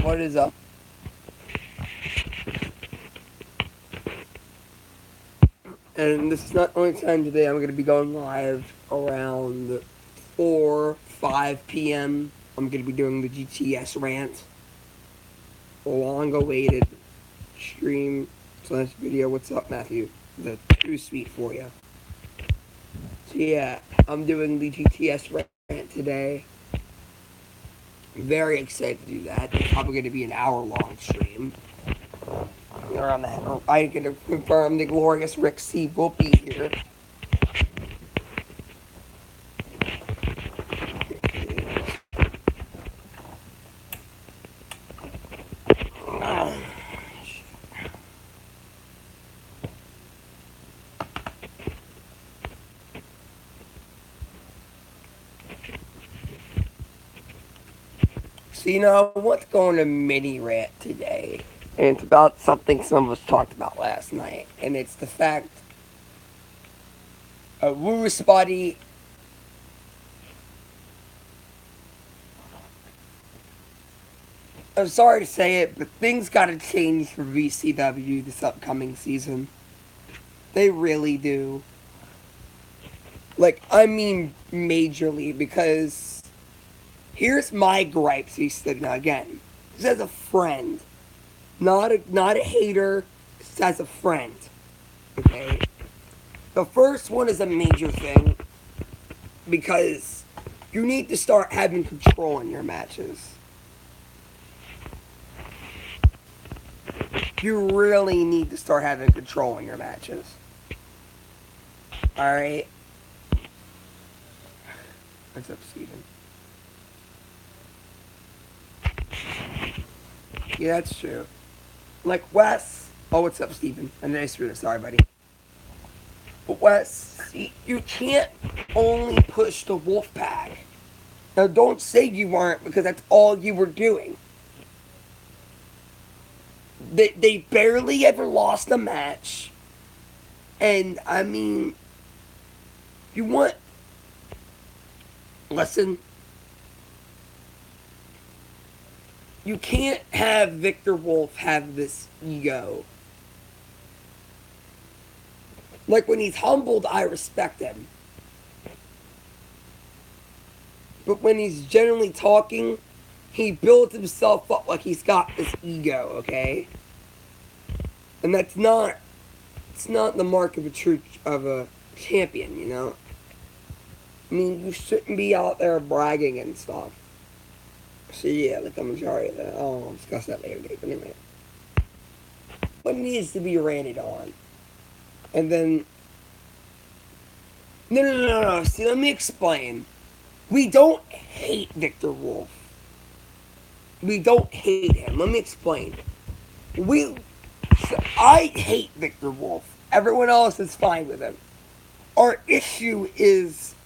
What is up? And this is not the only time today I'm going to be going live around 4, 5 p.m. I'm going to be doing the GTS rant. Long awaited stream slash video. What's up, Matthew? The too sweet for you. So yeah, I'm doing the GTS rant today. Very excited to do that. It's probably going to be an hour-long stream. Around that, I can confirm the glorious Rick C will be here. So, I want to go on a mini rant today. And it's about something some of us talked about last night. And it's the fact of Woo Spotty. I'm sorry to say it, but things gotta change for VCW this upcoming season. They really do. Like, I mean, majorly, because here's my gripes. Now, again, just as a friend. Not a hater, just as a friend. Okay? The first one is a major thing because you need to start having control in your matches. You really need to start having control in your matches. Alright? What's up, Steven? Yeah, that's true. Like Wes. Oh, what's up, Steven? And then I screwed it. Sorry, buddy. But Wes, you can't only push the wolf pack. Now, don't say you weren't because that's all you were doing. They barely ever lost a match. And, I mean, you want... Listen. You can't have Victor Wolf have this ego. Like, when he's humbled, I respect him. But when he's generally talking, he builds himself up like he's got this ego, okay? And it's not the mark of a champion, you know? I mean, you shouldn't be out there bragging and stuff. So yeah, like the majority of that. Oh, I'll discuss that later, Dave. But anyway. What needs to be rated on? And then... No. See, let me explain. We don't hate Victor Wolf. We don't hate him. Let me explain. I hate Victor Wolf. Everyone else is fine with him. Our issue is...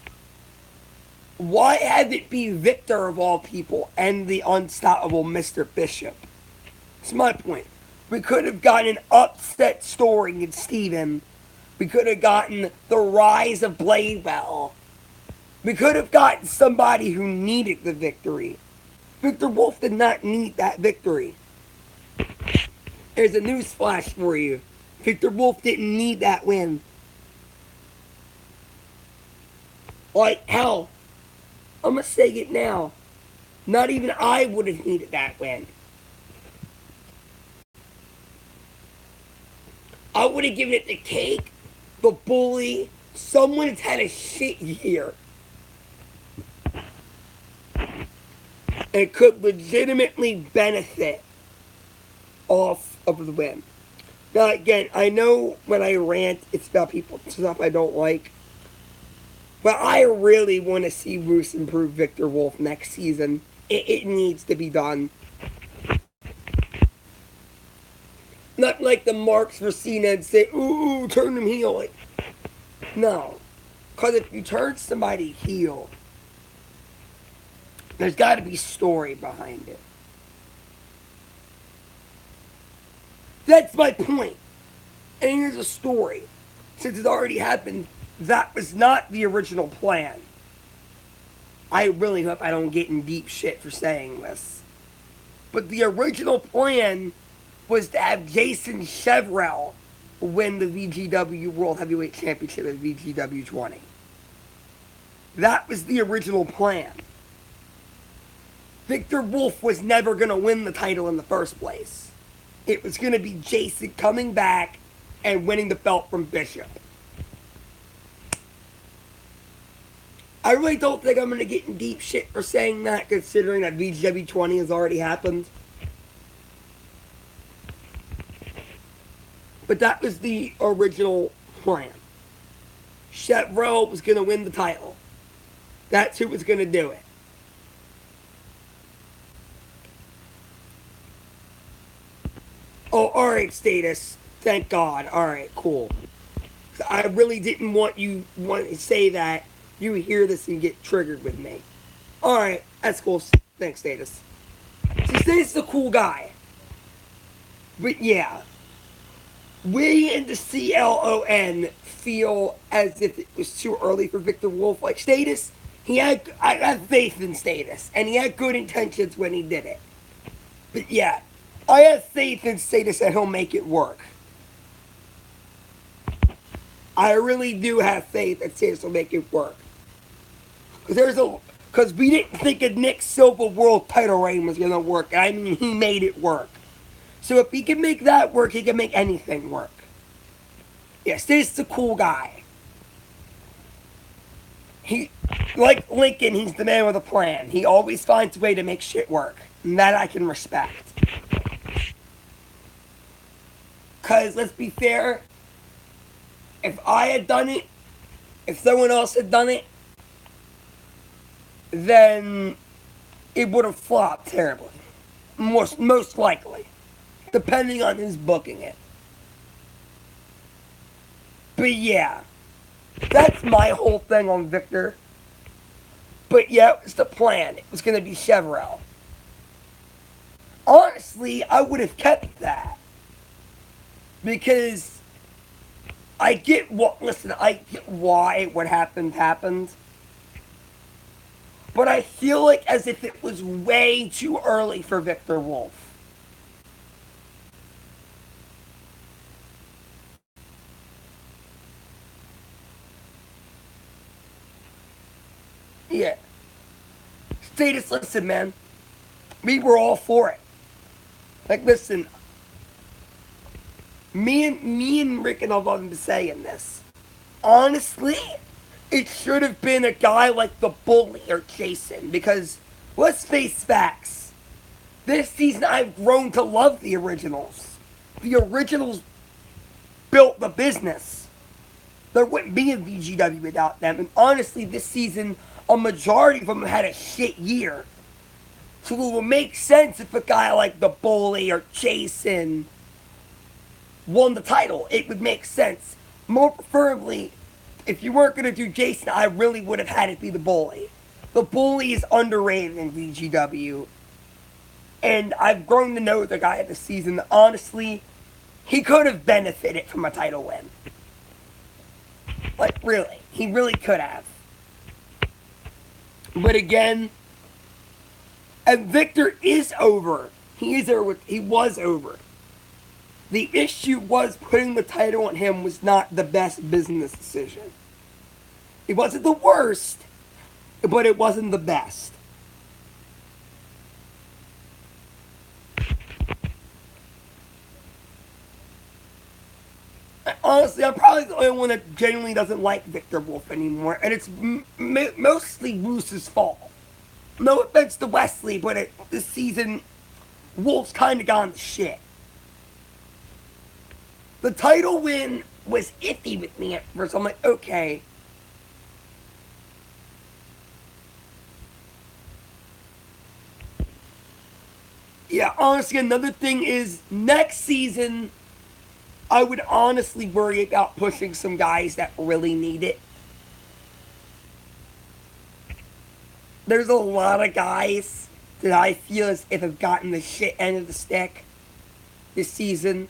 Why have it be Victor of all people and the unstoppable Mr. Bishop? That's my point. We could have gotten an upset story in Steven. We could have gotten the rise of Bladewell. We could have gotten somebody who needed the victory. Victor Wolf did not need that victory. There's a news flash for you. Victor Wolf didn't need that win. Like, hell, I'm going to say it now. Not even I would have needed that win. I would have given it to Cake, the Bully, someone that's had a shit year. And could legitimately benefit off of the win. Now, again, I know when I rant, it's about people, stuff I don't like. But I really want to see Roos improve Victor Wolf next season. It needs to be done. Not like the marks for Cena and say, ooh, turn him heel. Like, no. Because if you turn somebody heel, there's got to be story behind it. That's my point. And here's a story. Since it already happened, that was not the original plan. I really hope I don't get in deep shit for saying this. But the original plan was to have Jason Chevrolet win the VGW World Heavyweight Championship at VGW 20. That was the original plan. Victor Wolf was never going to win the title in the first place. It was going to be Jason coming back and winning the belt from Bishop. I really don't think I'm going to get in deep shit for saying that, considering that VGW 20 has already happened. But that was the original plan. Chevrolet was going to win the title. That's who was going to do it. Oh, alright, Status. Thank God. Alright, cool. I really didn't want you to say that. You hear this and get triggered with me. Alright, that's cool. Thanks, Status. So Status is a cool guy. But yeah. We in the CLON feel as if it was too early for Victor Wolf. Like, Status, I have faith in Status. And he had good intentions when he did it. But yeah. I have faith in Status that he'll make it work. I really do have faith that Status will make it work. Because we didn't think a Nick Silva world title reign was going to work. I mean, he made it work. So if he can make that work, he can make anything work. Yeah, Status is a cool guy. Like Lincoln, he's the man with a plan. He always finds a way to make shit work. And that I can respect. Because, let's be fair, if I had done it, if someone else had done it, then it would have flopped terribly. Most likely. Depending on who's booking it. But yeah, that's my whole thing on Victor. But yeah, it was the plan. It was going to be Chevrolet. Honestly, I would have kept that. Because I get why what happened. But I feel like as if it was way too early for Victor Wolf. Yeah. Status, listen, man. We were all for it. Like, listen. Me and Rick and all of them saying this. Honestly, it should have been a guy like the Bully or Jason. Because, let's face facts. This season, I've grown to love the originals. The originals built the business. There wouldn't be a VGW without them. And honestly, this season, a majority of them had a shit year. So it would make sense if a guy like the Bully or Jason won the title. It would make sense. More preferably, if you weren't going to do Jason, I really would have had it be the Bully. The Bully is underrated in VGW. And I've grown to know the guy this season. Honestly, he could have benefited from a title win. Like, really. He really could have. But again, and Victor is over. He was over. The issue was putting the title on him was not the best business decision. It wasn't the worst, but it wasn't the best. Honestly, I'm probably the only one that genuinely doesn't like Victor Wolf anymore, and it's mostly Moose's fault. No offense to Wesley, but this season, Wolf's kind of gone to shit. The title win was iffy with me at first. I'm like, okay. Yeah, honestly, another thing is, next season, I would honestly worry about pushing some guys that really need it. There's a lot of guys that I feel as if have gotten the shit end of the stick this season.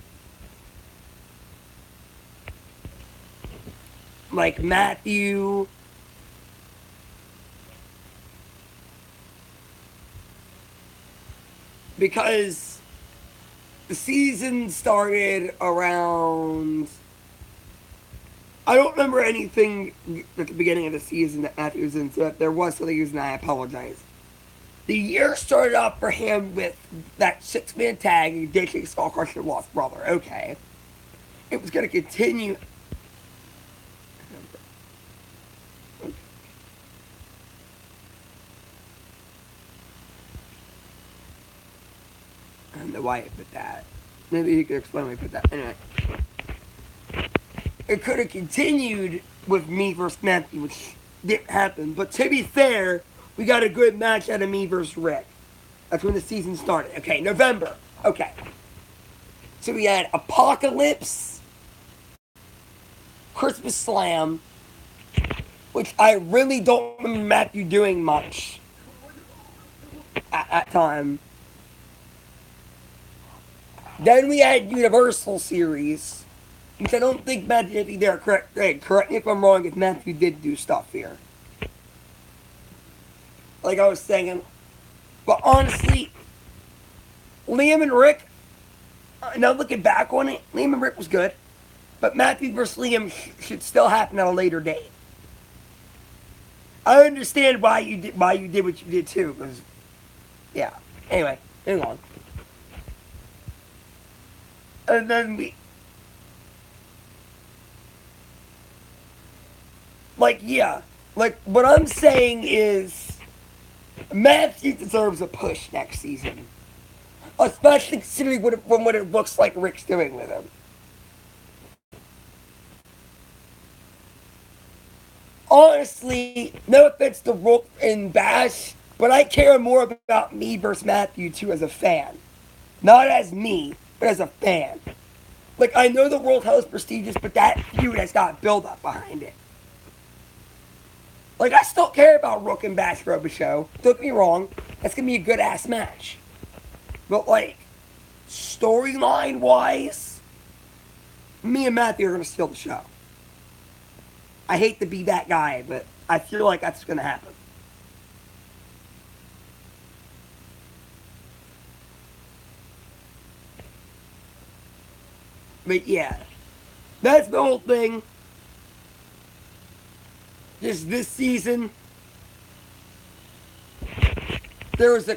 Like Matthew. because the season started around. I don't remember anything at the beginning of the season that Matthew was in, so if there was something he was in, I apologize. The year started off for him with that 6-man tag and ditching Skull Crusher Lost Brother. Okay. It was going to continue. I don't know why I put that. Maybe he could explain why I put that. Anyway. It could have continued with me versus Matthew, which didn't happen. But to be fair, we got a good match out of me versus Rick. That's when the season started. Okay, November. Okay. So we had Apocalypse, Christmas Slam, which I really don't remember Matthew doing much at that time. Then we had Universal Series, which I don't think Matthew did there. Correct me if I'm wrong if Matthew did do stuff here. Like I was saying. But honestly, Liam and Rick, now looking back on it, Liam and Rick was good. But Matthew versus Liam should still happen at a later date. I understand why you did what you did too, because yeah. Anyway, hang on. And then what I'm saying is Matthew deserves a push next season, especially considering what it looks like Rick's doing with him. Honestly, no offense to Rook and Bash, but I care more about me versus Matthew too as a fan. Not as me, but as a fan. Like, I know the world title is prestigious, but that feud has got build up behind it. Like, I still care about Rook and Bash Robo Show. Don't get me wrong, that's gonna be a good ass match. But like, storyline wise, me and Matthew are gonna steal the show. I hate to be that guy, but I feel like that's gonna happen. But yeah, that's the whole thing. Just this season, there was a.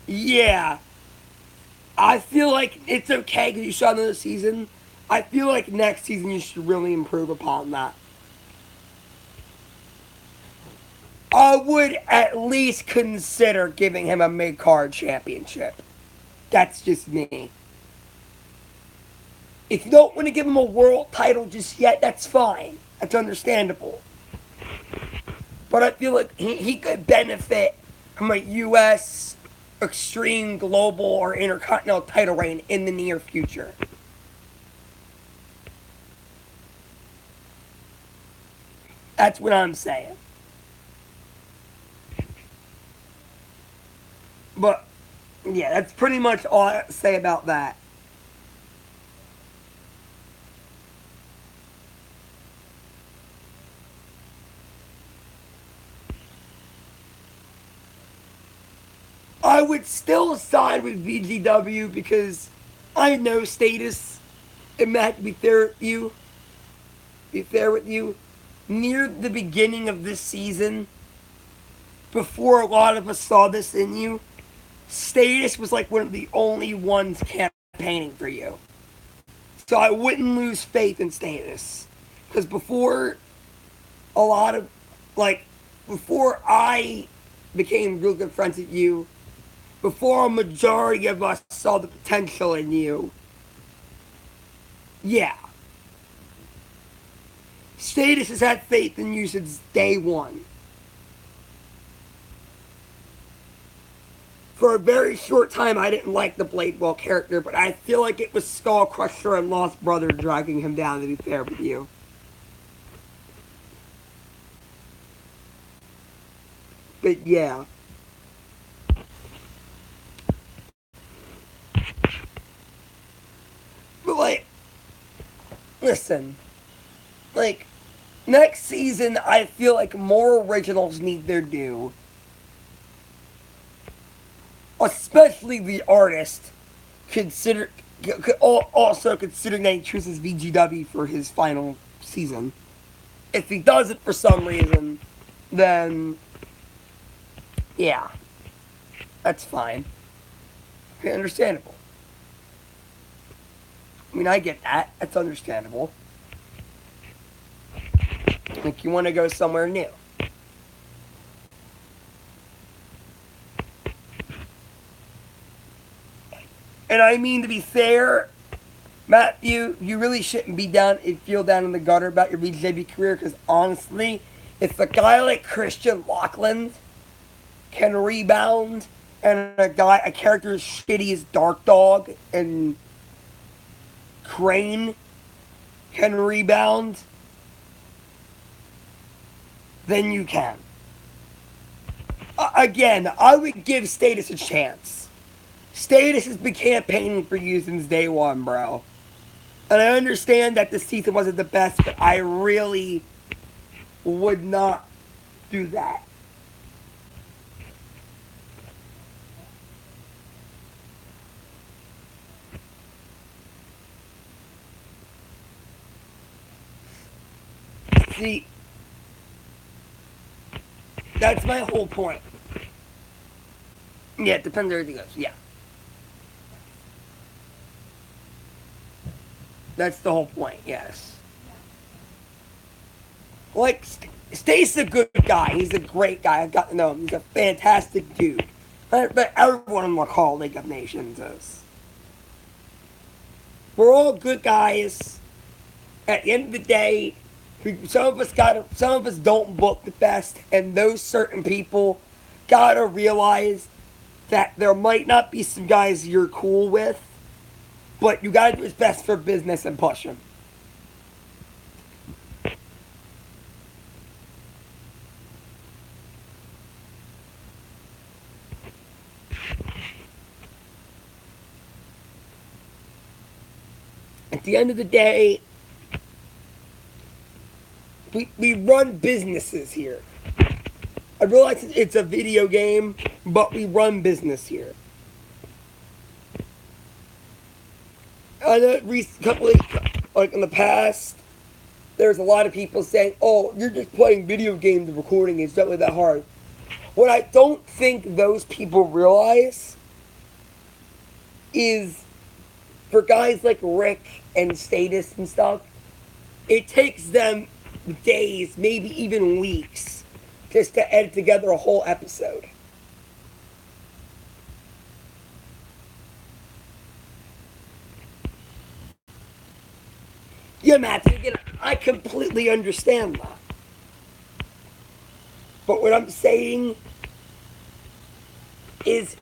Yeah. I feel like it's okay because you saw another season. I feel like next season you should really improve upon that. I would at least consider giving him a mid-card championship. That's just me. If you don't want to give him a world title just yet, that's fine. That's understandable. But I feel like he could benefit from a U.S. Extreme, Global, or Intercontinental title reign in the near future. That's what I'm saying. But, yeah, that's pretty much all I have to say about that. I would still side with VGW because I know Status and Matt, to be fair with you, near the beginning of this season, before a lot of us saw this in you, Status was like one of the only ones campaigning for you. So I wouldn't lose faith in Status. Because before a lot of, like, before I became real good friends with you, before a majority of us saw the potential in you, yeah. Status has had faith in you since day one. For a very short time, I didn't like the Bladewell character, but I feel like it was Skull Crusher and Lost Brother dragging him down, to be fair with you. But yeah. But like, listen, like, next season, I feel like more originals need their due. Especially the artist, also considering that he chooses VGW for his final season. If he does it for some reason, then yeah, that's fine. Okay, understandable. I mean, I get that. That's understandable. Like, you want to go somewhere new. And I mean, to be fair, Matthew, you really shouldn't be feel down in the gutter about your BJB career, because honestly, if a guy like Christian Lockland can rebound, and a character as shitty as Dark Dog and Crane can rebound, then you can. Again, I would give Status a chance. Status has been campaigning for you since day one, bro. And I understand that the season wasn't the best, but I really would not do that. See, that's my whole point. Yeah, it depends on everything else. Yeah. That's the whole point, yes. Like, Stace's a good guy. He's a great guy. I've got to know him. He's a fantastic dude. But everyone on the call, League of Nations is. We're all good guys. At the end of the day, some of us don't book the best, and those certain people gotta realize that there might not be some guys you're cool with, but you gotta do what's best for business and push them. At the end of the day, we run businesses here. I realize it's a video game, but we run business here. I know like in the past, there's a lot of people saying, "Oh, you're just playing video games and recording. It's not really that hard." What I don't think those people realize is, for guys like Rick and Status and stuff, it takes them days, maybe even weeks, just to edit together a whole episode. Yeah, Matthew, again, I completely understand that. But what I'm saying is,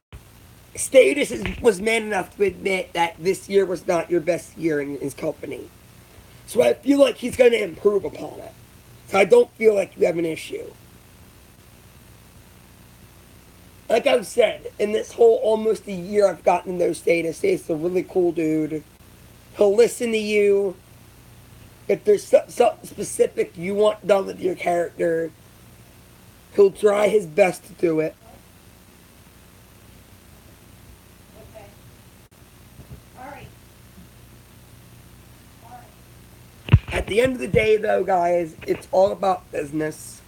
was man enough to admit that this year was not your best year in his company. So I feel like he's going to improve upon it. So I don't feel like you have an issue. Like I've said, in this whole almost a year I've gotten to know Status is a really cool dude. He'll listen to you. If there's something specific you want done with your character, he'll try his best to do it. Okay. All right. All right. At the end of the day, though, guys, it's all about business.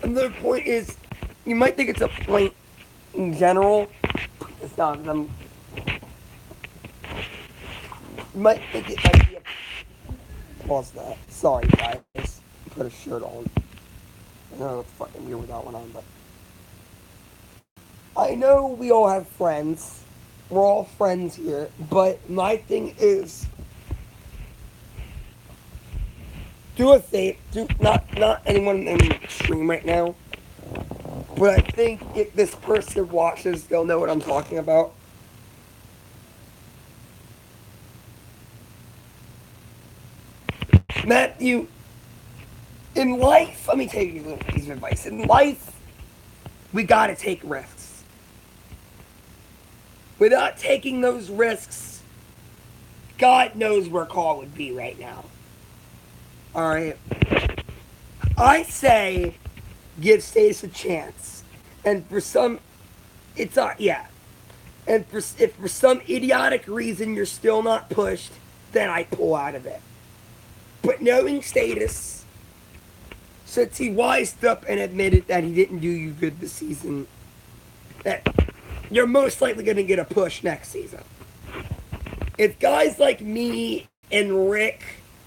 Another point is, you might think it's a point in general. It's not. You might think it might be a... Pause that. Sorry, guys. Put a shirt on. I know it's fucking weird with that one on, but... I know we all have friends. We're all friends here, but my thing is... Do a favor. Not anyone in the stream right now. But I think if this person watches, they'll know what I'm talking about. Matthew, in life, let me tell you a little piece of advice. In life, we gotta take risks. Without taking those risks, God knows where Call would be right now. Alright? I say give Status a chance. And for some, it's yeah. And if for some idiotic reason you're still not pushed, then I pull out of it. But knowing Status, since he wised up and admitted that he didn't do you good this season, that you're most likely going to get a push next season. If guys like me and Rick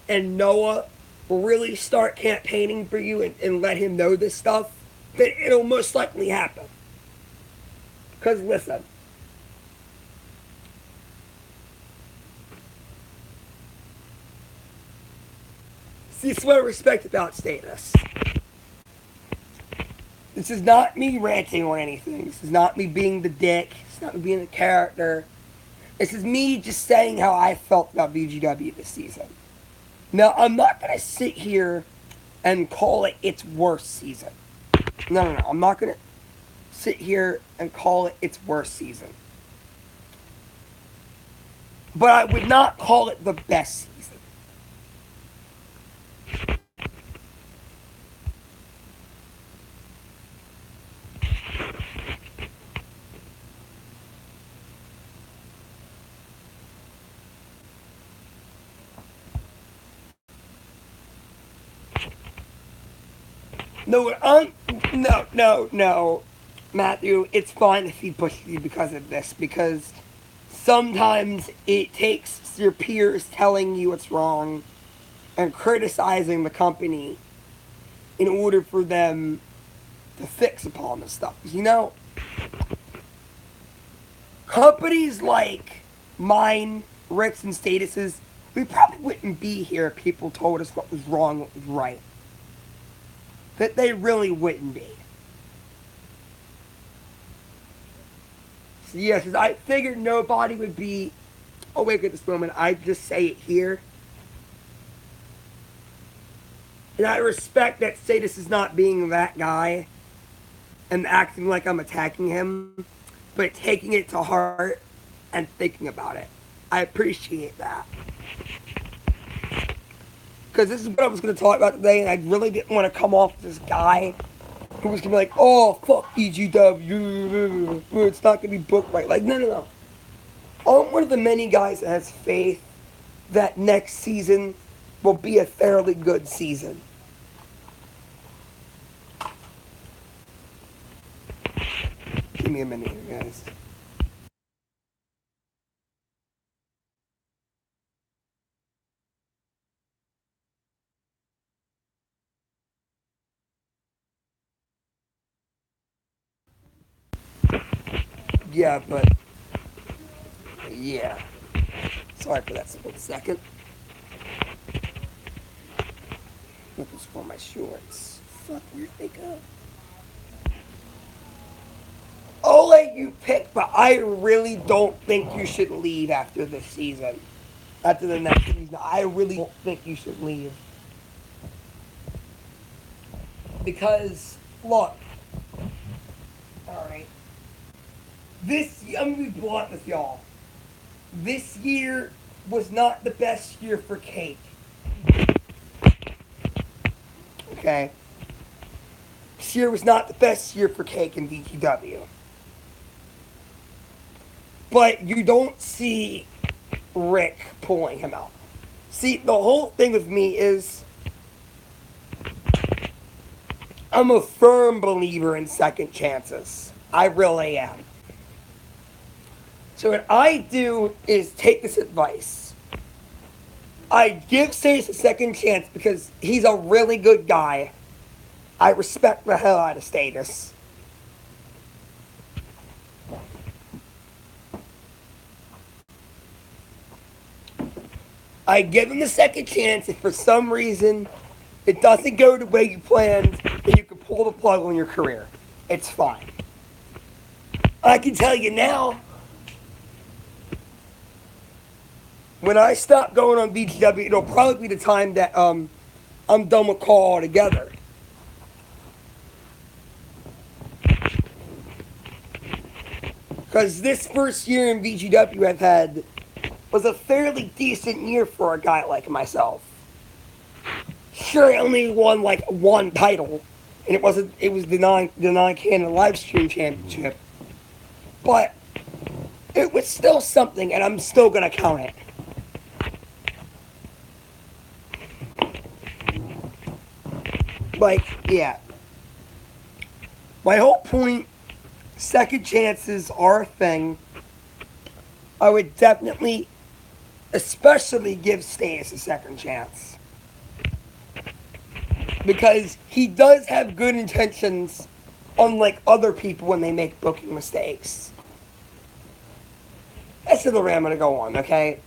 and Noah really start campaigning for you and let him know this stuff, then it'll most likely happen. Because listen, see, this is what I respect about Status. This is not me ranting or anything. This is not me being the dick. It's not me being the character. This is me just saying how I felt about VGW this season. Now, I'm not going to sit here and call it its worst season. No. I'm not going to sit here and call it its worst season. But I would not call it the best season. No, Matthew, it's fine if he pushes you because of this, because sometimes it takes your peers telling you it's wrong and criticizing the company in order for them to fix upon this stuff. You know, companies like mine, Rick's, and Status's, we probably wouldn't be here if people told us what was wrong, what was right. That they really wouldn't be. So yes, I figured nobody would be awake at this moment. I just say it here. And I respect that Status is not being that guy and acting like I'm attacking him, but taking it to heart and thinking about it. I appreciate that. Because this is what I was going to talk about today, and I really didn't want to come off this guy who was going to be like, oh, fuck EGW, it's not going to be booked right. Like, no. I'm one of the many guys that has faith that next season will be a fairly good season. Give me a minute here, guys. Yeah. Sorry for that split second. That was for my shorts. Fuck, where'd they go? I'll let you pick, but I really don't think you should leave after this season. After the next season, I really don't think you should leave. Because, look, alright, I'm gonna be blunt with y'all. This year was not the best year for Cake. Okay? This year was not the best year for Cake in VGW. But you don't see Rick pulling him out. See, the whole thing with me is I'm a firm believer in second chances. I really am. So what I do is take this advice. I give Status a second chance because he's a really good guy. I respect the hell out of Status. I give him a second chance if for some reason it doesn't go the way you planned, then you can pull the plug on your career. It's fine. I can tell you now, when I stop going on BGW, it'll probably be the time that I'm done with Call altogether. Because this first year in VGW, I've had was a fairly decent year for a guy like myself. Sure, I only won like one title, and it was the non-canon Livestream championship, but it was still something, and I'm still gonna count it. Like, yeah. My whole point, second chances are a thing. I would definitely, especially give Stace a second chance. Because he does have good intentions, unlike other people when they make booking mistakes. That's the way I'm going to go on, okay?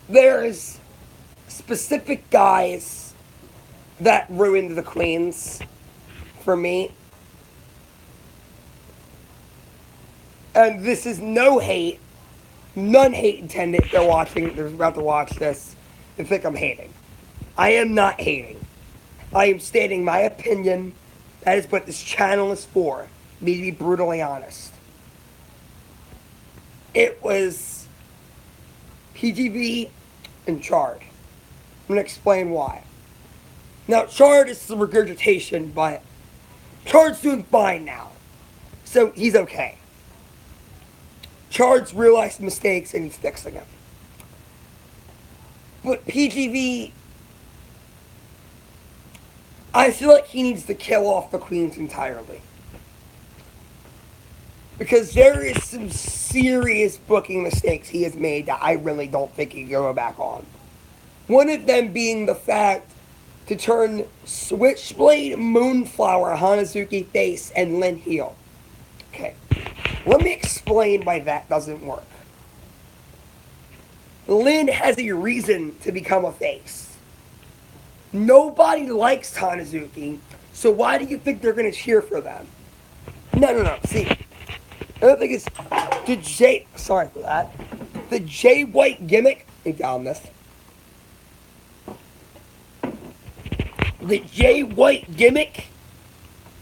There's specific guys that ruined the Queens for me. And this is no hate. None hate intended. They're about to watch this and think I'm hating. I am not hating. I am stating my opinion. That is what this channel is for. Me to be brutally honest. It was PGV and Chard. I'm going to explain why. Now, Chard is the regurgitation, but Chard's doing fine now. So he's okay. Chard's realized mistakes and he's fixing them. But PGV, I feel like he needs to kill off the Queens entirely. Because there is some serious booking mistakes he has made that I really don't think he can go back on. One of them being the fact to turn Switchblade, Moonflower, Hanazuki face, and Lin heel. Okay, let me explain why that doesn't work. Lin has a reason to become a face. Nobody likes Hanazuki, so why do you think they're going to cheer for them? No. See, another thing is, sorry for that. The Jay White gimmick, I found this. The Jay White gimmick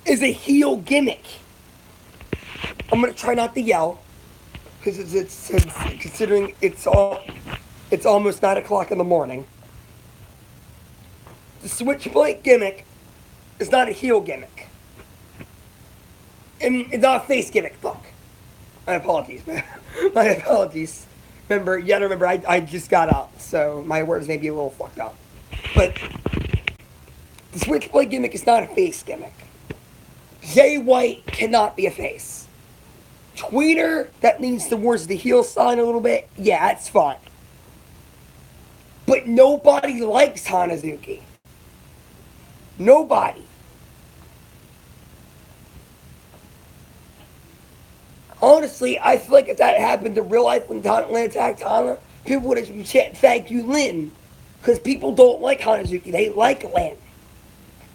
is a heel gimmick. I'm gonna try not to yell, because it's considering it's almost 9 o'clock in the morning. The Switchblade gimmick is not a heel gimmick. I mean, it's not a face gimmick. Fuck. My apologies, man. My apologies. Remember, you gotta remember, I just got up, so my words may be a little fucked up. But the Switchblade gimmick is not a face gimmick. Jay White cannot be a face. Tweeter that leans towards the heel side a little bit, yeah, that's fine. But nobody likes Hanazuki. Nobody. Honestly, I feel like if that happened in real life when Lin attacked Hana, people would have been chanting, "Thank you, Lin." Because people don't like Hanazuki, they like Lin.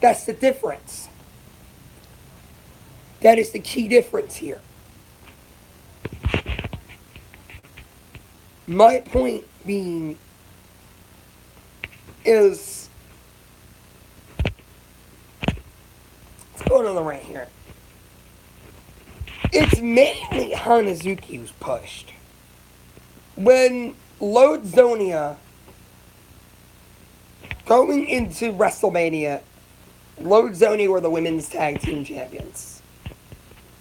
That's the difference. That is the key difference here. My point being is, let's go another right here. It's mainly Hanazuki who's pushed. When Load Zonia going into WrestleMania, Load Zonia were the women's tag team champions.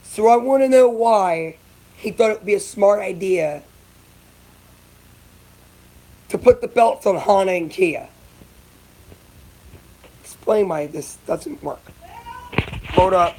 So I want to know why he thought it would be a smart idea to put the belts on Hana and Kia. Explain why this doesn't work. Hold up.